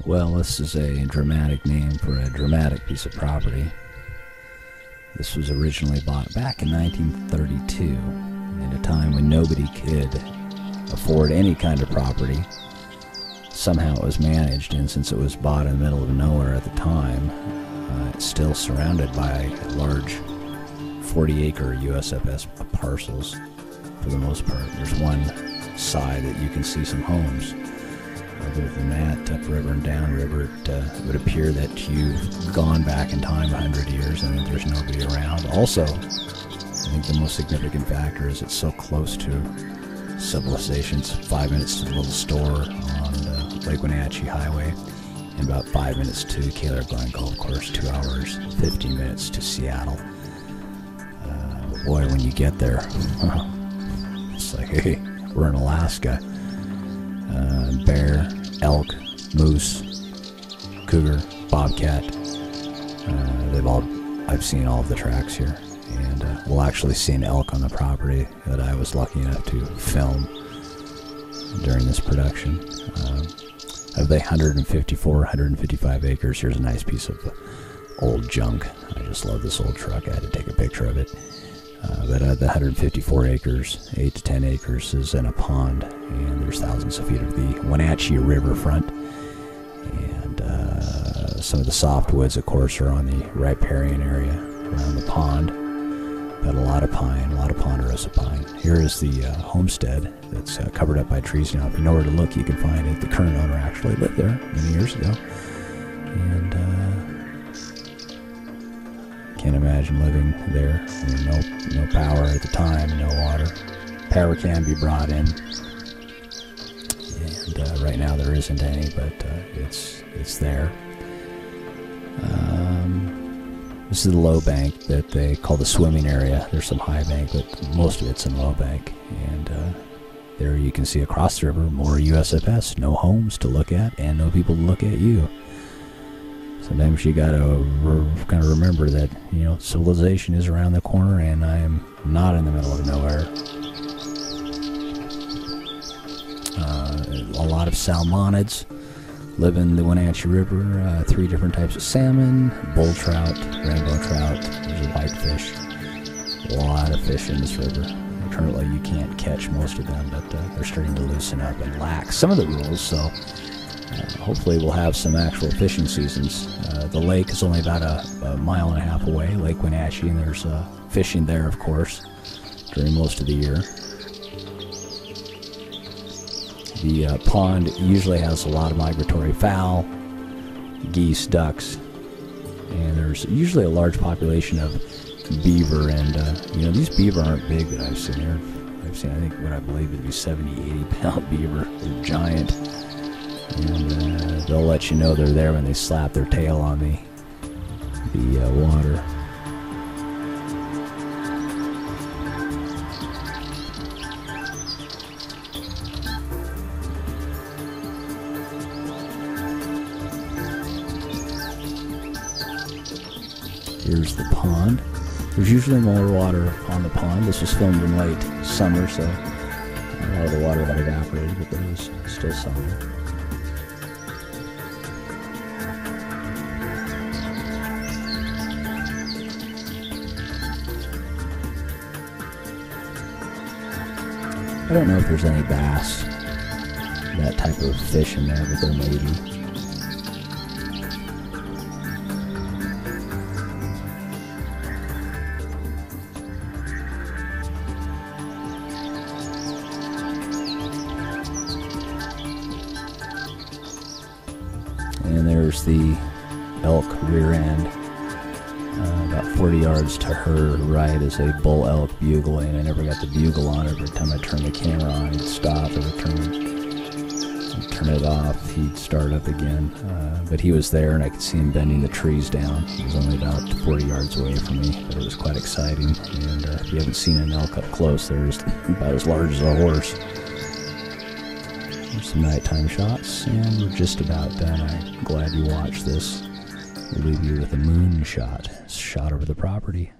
Well, this is a dramatic name for a dramatic piece of property. This was originally bought back in 1932, at a time when nobody could afford any kind of property. Somehow it was managed, and since it was bought in the middle of nowhere at the time, it's still surrounded by large 40-acre USFS parcels for the most part. There's one side that you can see some homes. Other than that, upriver and downriver, it would appear that you've gone back in time 100 years and that there's nobody around. Also, I think the most significant factor is it's so close to civilization. It's 5 minutes to the little store on the Lake Wenatchee Highway, and about 5 minutes to the Kaler Glen Golf Course, 2 hours, 15 minutes to Seattle. Boy, when you get there, it's like, hey, we're in Alaska. Bear, elk, moose, cougar, bobcat. I've seen all of the tracks here, and we'll actually see an elk on the property that I was lucky enough to film during this production. Of the 155 acres, here's a nice piece of old junk. I just love this old truck. I had to take a picture of it. But the 154 acres, 8 to 10 acres is in a pond, and there's thousands of feet of the Wenatchee River front. And some of the softwoods, of course, are on the riparian area around the pond. But a lot of pine, a lot of ponderosa pine. Here is the homestead that's covered up by trees now. If you know where to look, you can find it. The current owner actually lived there many years ago. And can't imagine living there. I mean, no power at the time, no water. Power can be brought in, and right now there isn't any, but it's there. This is the low bank that they call the swimming area. There's some high bank, but most of it's in low bank. And there you can see across the river more USFS. No homes to look at, and no people to look at you. Sometimes you gotta kind of remember that, you know, civilization is around the corner, and I am not in the middle of nowhere. A lot of salmonids live in the Wenatchee River. 3 different types of salmon, bull trout, rainbow trout. There's a whitefish. A lot of fish in this river. Currently, you can't catch most of them, but they're starting to loosen up and lax some of the rules. So. Hopefully we'll have some actual fishing seasons. The lake is only about a mile and a half away, Lake Wenatchee, and there's fishing there, of course, during most of the year. The pond usually has a lot of migratory fowl, geese, ducks, and there's usually a large population of beaver. And you know, these beaver aren't big that I've seen here. I've seen, I think, what I believe to be 70, 80-pound beaver. They're giant. And they'll let you know they're there when they slap their tail on the water. Here's the pond. There's usually more water on the pond. This was filmed in late summer, so a lot of the water had evaporated, but there was still some. I don't know if there's any bass, that type of fish in there, but there may be. And there's the elk rear end. About 40 yards to her right is a bull elk bugling. I never got the bugle on. Every time I turned the camera on, he'd stop. Every time I'd turn it off, he'd start up again. But he was there, and I could see him bending the trees down. He was only about 40 yards away from me, but it was quite exciting. And if you haven't seen an elk up close, they're just about as large as a horse. There's some nighttime shots, and we're just about done. I'm glad you watched this. We'll leave you with a moon shot over the property.